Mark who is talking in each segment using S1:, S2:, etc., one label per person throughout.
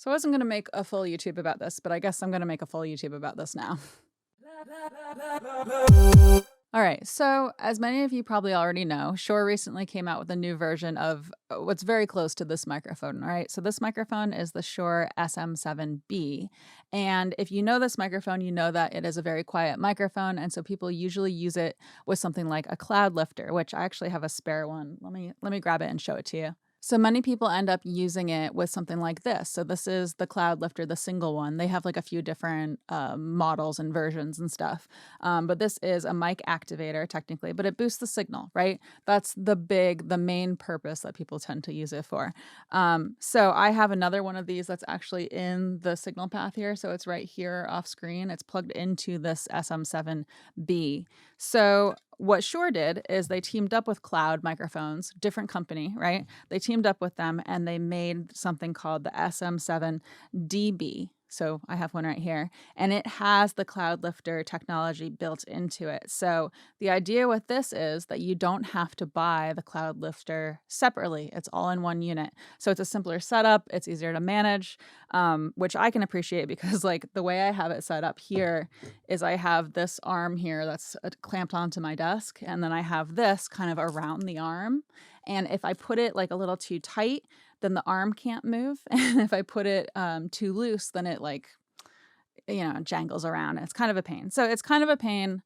S1: So I wasn't going to make a full YouTube about this, but I guess I'm going to make a full YouTube about this now. All right, so as many of you probably already know, Shure recently came out with a new version of what's very close to this microphone, all right? So this microphone is the Shure SM7B. And if you know this microphone, you know that it is a very quiet microphone. And so people usually use it with something like a cloud lifter, which I actually have a spare one. Let me grab it and show it to you. So many people end up using it with something like this. So this is the cloud lifter, the single one. They have like a few different models and versions and stuff. But this is a mic activator technically, but it boosts the signal, right? That's the main purpose that people tend to use it for. So I have another one of these that's actually in the signal path here. So it's right here off screen. It's plugged into this SM7B. So what Shure did is they teamed up with Cloud Microphones, different company, right? They teamed up with them and they made something called the SM7DB. So I have one right here, and it has the cloud lifter technology built into it. So the idea with this is that you don't have to buy the cloud lifter separately. It's all in one unit. So it's a simpler setup. It's easier to manage, which I can appreciate because like the way I have it set up here is I have this arm here that's clamped onto my desk, and then I have this kind of around the arm. And if I put it like a little too tight, then the arm can't move. And if I put it too loose, then it like, jangles around. It's kind of a pain. So it's kind of a pain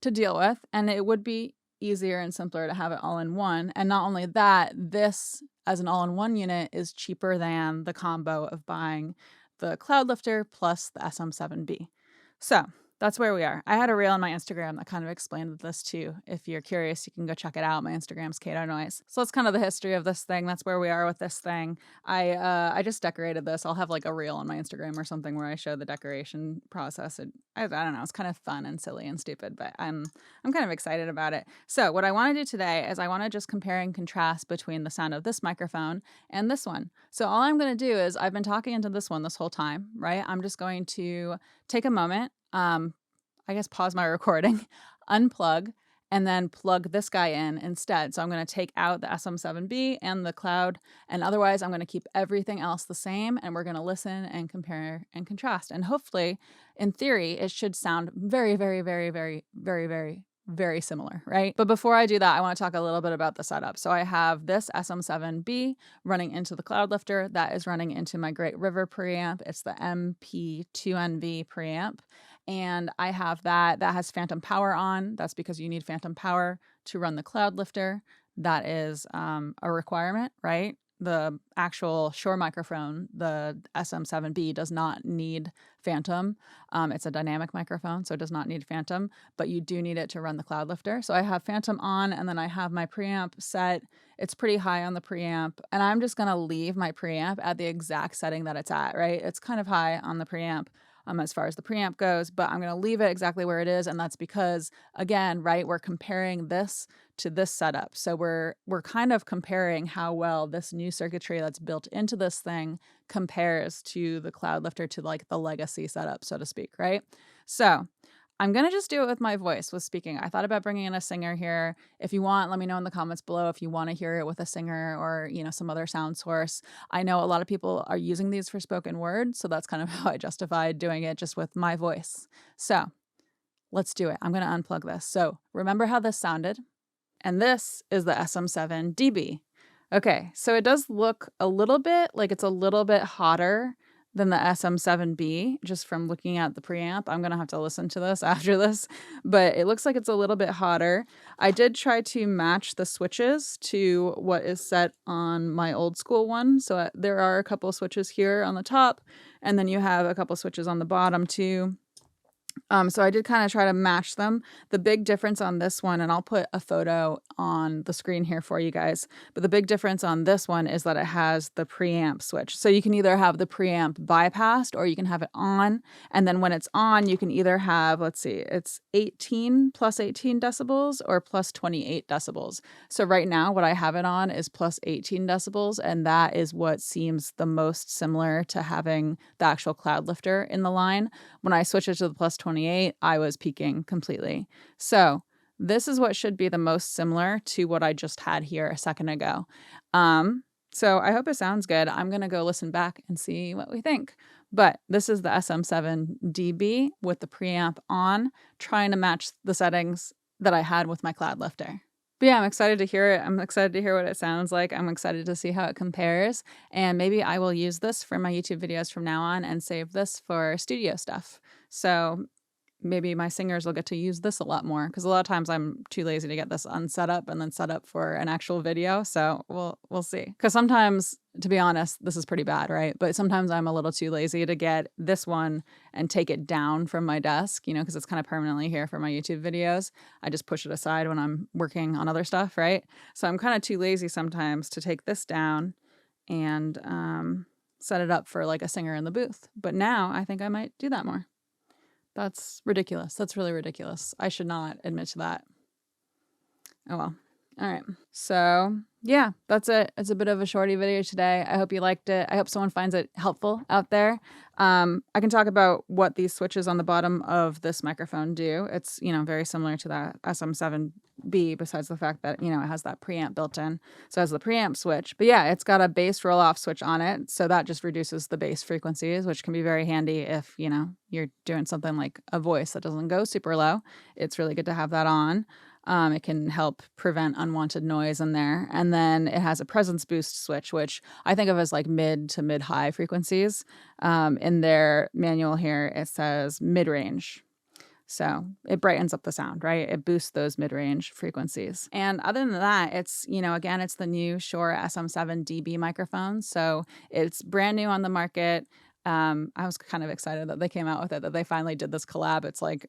S1: to deal with. And it would be easier and simpler to have it all in one. And not only that, this as an all-in-one unit is cheaper than the combo of buying the Cloud Lifter plus the SM7B. So that's where we are. I had a reel on my Instagram that kind of explained this too. If you're curious, you can go check it out. My Instagram's CatoNoise. So that's kind of the history of this thing. That's where we are with this thing. I just decorated this. I'll have like a reel on my Instagram or something where I show the decoration process. I don't know. It's kind of fun and silly and stupid, but I'm kind of excited about it. So what I want to do today is I want to just compare and contrast between the sound of this microphone and this one. So all I'm going to do is I've been talking into this one this whole time, right? I'm just going to take a moment. I guess pause my recording, unplug, and then plug this guy in instead. So I'm going to take out the SM7B and the cloud, and otherwise I'm going to keep everything else the same, and we're going to listen and compare and contrast. And hopefully, in theory, it should sound very, very, very, very, very, very, very similar, right? But before I do that, I want to talk a little bit about the setup. So I have this SM7B running into the cloud lifter. That is running into my Great River preamp. It's the MP2NV preamp. And I have that has phantom power on. That's because you need phantom power to run the cloud lifter. That is a requirement, right? The actual Shure microphone, the SM7B, does not need phantom. It's a dynamic microphone, so it does not need phantom, but you do need it to run the cloud lifter. So I have phantom on, and then I have my preamp set. It's pretty high on the preamp, and I'm just gonna leave my preamp at the exact setting that it's at, right? It's kind of high on the preamp. As far as the preamp goes, but I'm going to leave it exactly where it is. And that's because, again, right, we're comparing this to this setup. So we're kind of comparing how well this new circuitry that's built into this thing compares to the cloud lifter, to like the legacy setup, so to speak, right? So I'm going to just do it with my voice with speaking. I thought about bringing in a singer here. If you want, let me know in the comments below if you want to hear it with a singer or, some other sound source. I know a lot of people are using these for spoken word, so that's kind of how I justified doing it just with my voice. So let's do it. I'm going to unplug this. So remember how this sounded? And this is the SM7DB. Okay, so it does look a little bit like it's a little bit hotter than the SM7B, just from looking at the preamp. I'm going to have to listen to this after this, but it looks like it's a little bit hotter. I did try to match the switches to what is set on my old school one. So there are a couple switches here on the top, and then you have a couple switches on the bottom too. So I did kind of try to match them. The big difference on this one, and I'll put a photo on the screen here for you guys, but the big difference on this one is that it has the preamp switch. So you can either have the preamp bypassed or you can have it on. And then when it's on, you can either have, let's see, it's 18 plus 18 decibels or plus 28 decibels. So right now what I have it on is plus 18 decibels. And that is what seems the most similar to having the actual cloud lifter in the line. When I switch it to the plus 28, I was peaking completely. So this is what should be the most similar to what I just had here a second ago. So I hope it sounds good. I'm going to go listen back and see what we think. But this is the SM7DB with the preamp on, trying to match the settings that I had with my cloud lifter. But yeah, I'm excited to hear it. I'm excited to hear what it sounds like. I'm excited to see how it compares. And maybe I will use this for my YouTube videos from now on and save this for studio stuff. So maybe my singers will get to use this a lot more, because a lot of times I'm too lazy to get this unset up and then set up for an actual video. So we'll see. Because sometimes, to be honest, this is pretty bad, right? But sometimes I'm a little too lazy to get this one and take it down from my desk, you know, because it's kind of permanently here for my YouTube videos. I just push it aside when I'm working on other stuff, right? So I'm kind of too lazy sometimes to take this down and set it up for like a singer in the booth. But now I think I might do that more. That's ridiculous. That's really ridiculous. I should not admit to that. Oh well. All right. So yeah, that's it. It's a bit of a shorty video today. I hope you liked it. I hope someone finds it helpful out there. I can talk about what these switches on the bottom of this microphone do. It's, you know, very similar to the SM7B, besides the fact that, you know, it has that preamp built in. So it has the preamp switch. But yeah, it's got a bass roll-off switch on it. So that just reduces the bass frequencies, which can be very handy if, you know, you're doing something like a voice that doesn't go super low. It's really good to have that on. It can help prevent unwanted noise in there. And then it has a presence boost switch, which I think of as like mid to mid high frequencies. In their manual here, it says mid range. So it brightens up the sound, right? It boosts those mid range frequencies. And other than that, it's, you know, again, it's the new Shure SM7DB microphone. So it's brand new on the market. I was kind of excited that they came out with it, that they finally did this collab. It's like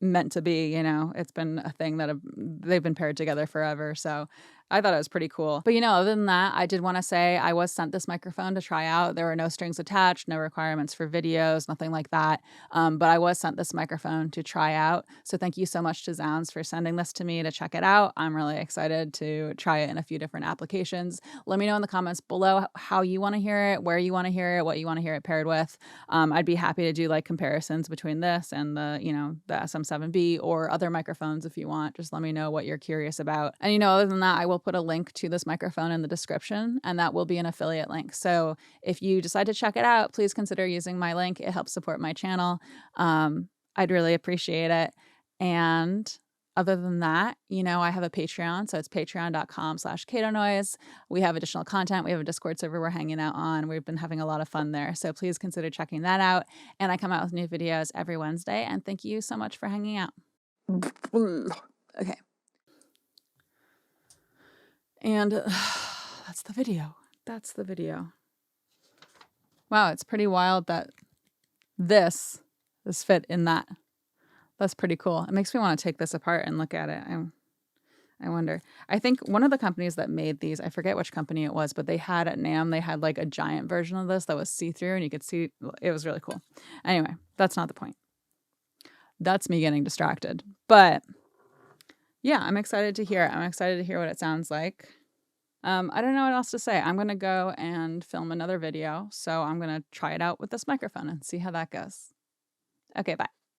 S1: meant to be, you know. It's been a thing that they've been paired together forever. So I thought it was pretty cool. But, you know, other than that, I did want to say I was sent this microphone to try out. There were no strings attached, no requirements for videos, nothing like that. But I was sent this microphone to try out. So thank you so much to Zounds for sending this to me to check it out. I'm really excited to try it in a few different applications. Let me know in the comments below how you want to hear it, where you want to hear it, what you want to hear it paired with. I'd be happy to do like comparisons between this and the, you know, the SM7B or other microphones if you want. Just let me know what you're curious about. And, you know, other than that, I will put a link to this microphone in the description, and that will be an affiliate link. So if you decide to check it out, please consider using my link. It helps support my channel. I'd really appreciate it. And other than that, you know, I have a Patreon. So it's patreon.com/CatoNoise. We have additional content. We have a Discord server we're hanging out on. We've been having a lot of fun there. So please consider checking that out. And I come out with new videos every Wednesday. And thank you so much for hanging out. Okay. And that's the video. That's the video. Wow, it's pretty wild that this fit in that. That's pretty cool. It makes me want to take this apart and look at it. I wonder. I think one of the companies that made these, I forget which company it was, but they had at NAMM, they had like a giant version of this that was see-through and you could see, it was really cool. Anyway, that's not the point. That's me getting distracted. But yeah, I'm excited to hear it. I'm excited to hear what it sounds like. I don't know what else to say. I'm going to go and film another video. So I'm going to try it out with this microphone and see how that goes. Okay, bye.